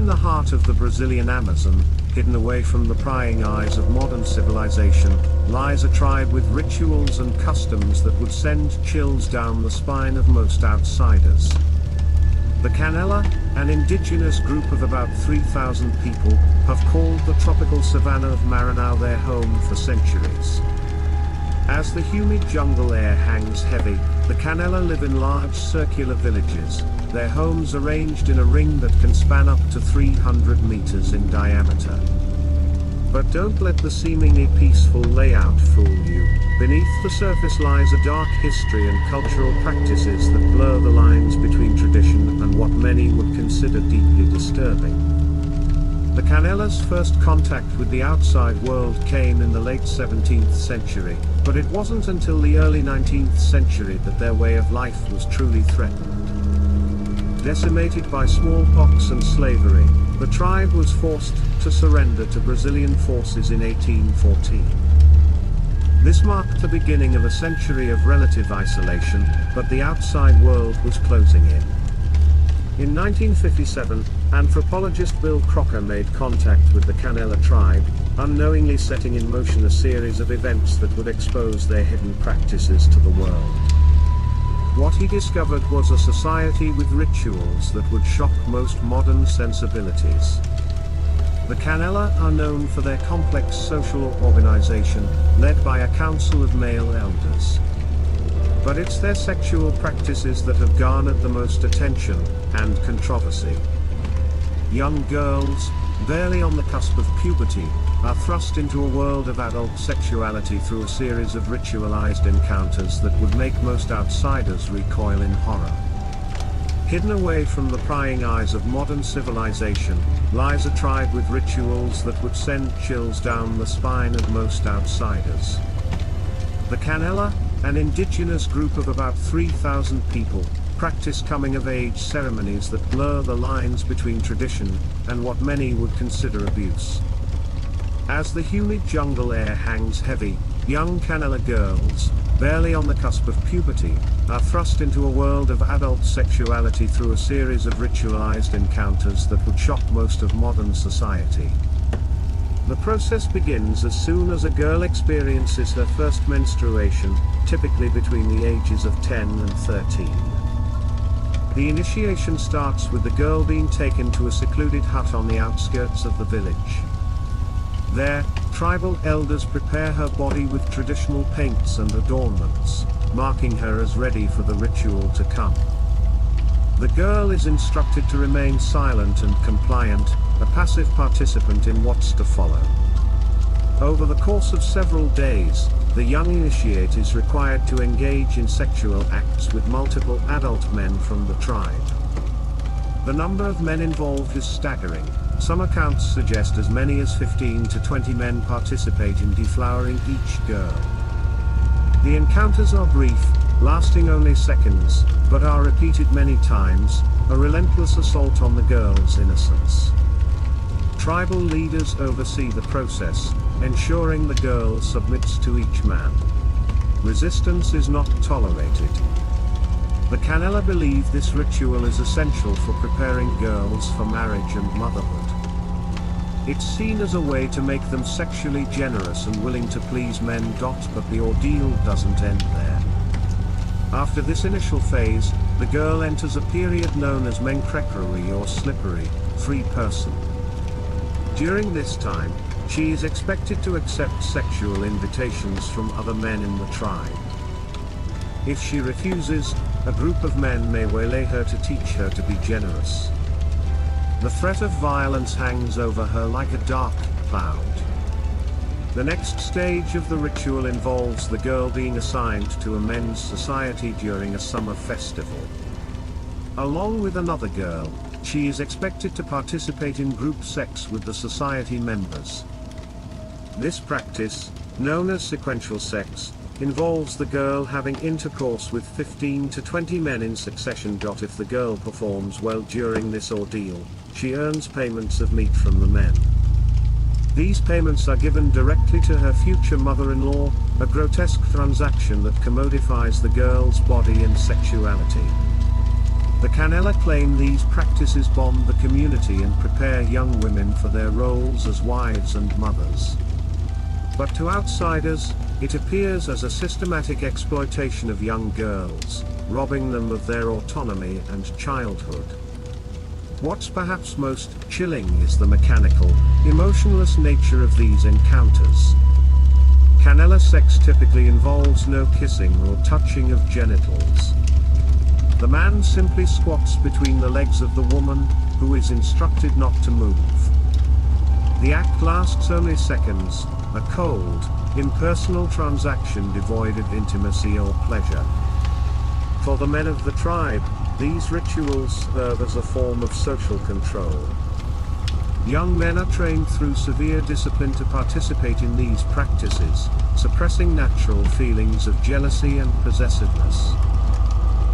the heart of the Brazilian Amazon, hidden away from the prying eyes of modern civilization, lies a tribe with rituals and customs that would send chills down the spine of most outsiders. The Canela, an indigenous group of about 3,000 people, have called the tropical savanna of Maranhão their home for centuries. As the humid jungle air hangs heavy, the Canela live in large circular villages, their homes arranged in a ring that can span up to 300 meters in diameter. But don't let the seemingly peaceful layout fool you. Beneath the surface lies a dark history and cultural practices that blur the lines between tradition and what many would consider deeply disturbing. The Canela's first contact with the outside world came in the late 17th century, but it wasn't until the early 19th century that their way of life was truly threatened. Decimated by smallpox and slavery, the tribe was forced to surrender to Brazilian forces in 1814. This marked the beginning of a century of relative isolation, but the outside world was closing in. In 1957, anthropologist Bill Crocker made contact with the Canela tribe, unknowingly setting in motion a series of events that would expose their hidden practices to the world. What he discovered was a society with rituals that would shock most modern sensibilities. The Canela are known for their complex social organization, led by a council of male elders. But it's their sexual practices that have garnered the most attention and controversy. Young girls, barely on the cusp of puberty, are thrust into a world of adult sexuality through a series of ritualized encounters that would make most outsiders recoil in horror. Hidden away from the prying eyes of modern civilization, lies a tribe with rituals that would send chills down the spine of most outsiders. The Canela, an indigenous group of about 3,000 people, practice coming-of-age ceremonies that blur the lines between tradition and what many would consider abuse. As the humid jungle air hangs heavy, young Canela girls, barely on the cusp of puberty, are thrust into a world of adult sexuality through a series of ritualized encounters that would shock most of modern society. The process begins as soon as a girl experiences her first menstruation, typically between the ages of 10 and 13. The initiation starts with the girl being taken to a secluded hut on the outskirts of the village. There, tribal elders prepare her body with traditional paints and adornments, marking her as ready for the ritual to come. The girl is instructed to remain silent and compliant, a passive participant in what's to follow. Over the course of several days, the young initiate is required to engage in sexual acts with multiple adult men from the tribe. The number of men involved is staggering. Some accounts suggest as many as 15 to 20 men participate in deflowering each girl. The encounters are brief, lasting only seconds, but are repeated many times, a relentless assault on the girl's innocence. Tribal leaders oversee the process, ensuring the girl submits to each man. Resistance is not tolerated. The Canela believe this ritual is essential for preparing girls for marriage and motherhood. It's seen as a way to make them sexually generous and willing to please men. But the ordeal doesn't end there. After this initial phase, the girl enters a period known as mencrecrery or slippery, free person. During this time, she is expected to accept sexual invitations from other men in the tribe. If she refuses, a group of men may waylay her to teach her to be generous. The threat of violence hangs over her like a dark cloud. The next stage of the ritual involves the girl being assigned to a men's society during a summer festival. Along with another girl, she is expected to participate in group sex with the society members. This practice, known as sequential sex, involves the girl having intercourse with 15 to 20 men in succession. If the girl performs well during this ordeal, she earns payments of meat from the men. These payments are given directly to her future mother-in-law, a grotesque transaction that commodifies the girl's body and sexuality. The Canela claim these practices bond the community and prepare young women for their roles as wives and mothers. But to outsiders, it appears as a systematic exploitation of young girls, robbing them of their autonomy and childhood. What's perhaps most chilling is the mechanical, emotionless nature of these encounters. Canela sex typically involves no kissing or touching of genitals. The man simply squats between the legs of the woman, who is instructed not to move. The act lasts only seconds, a cold, impersonal transaction devoid of intimacy or pleasure. For the men of the tribe, these rituals serve as a form of social control. Young men are trained through severe discipline to participate in these practices, suppressing natural feelings of jealousy and possessiveness.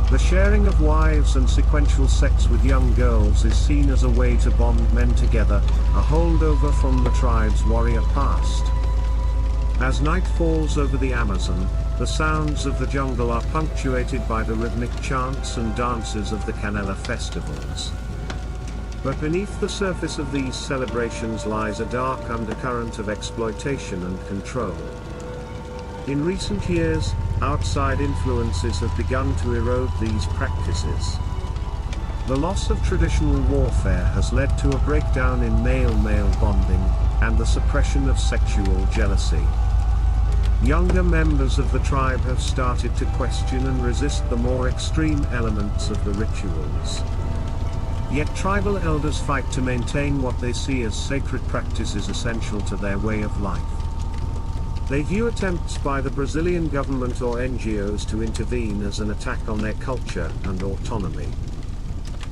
The sharing of wives and sequential sex with young girls is seen as a way to bond men together, a holdover from the tribe's warrior past. As night falls over the Amazon, the sounds of the jungle are punctuated by the rhythmic chants and dances of the Canela festivals. But beneath the surface of these celebrations lies a dark undercurrent of exploitation and control. In recent years, outside influences have begun to erode these practices. The loss of traditional warfare has led to a breakdown in male-male bonding, and the suppression of sexual jealousy. Younger members of the tribe have started to question and resist the more extreme elements of the rituals. Yet tribal elders fight to maintain what they see as sacred practices essential to their way of life. They view attempts by the Brazilian government or NGOs to intervene as an attack on their culture and autonomy.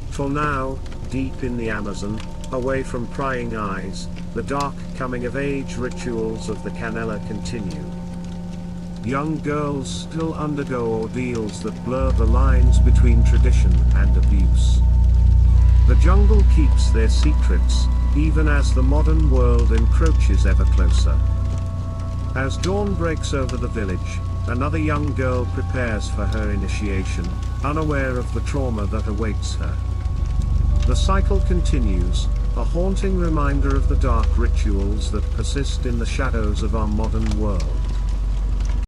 For now, deep in the Amazon, away from prying eyes, the dark coming-of-age rituals of the Canela continue. Young girls still undergo ordeals that blur the lines between tradition and abuse. The jungle keeps their secrets, even as the modern world encroaches ever closer. As dawn breaks over the village, another young girl prepares for her initiation, unaware of the trauma that awaits her. The cycle continues, a haunting reminder of the dark rituals that persist in the shadows of our modern world.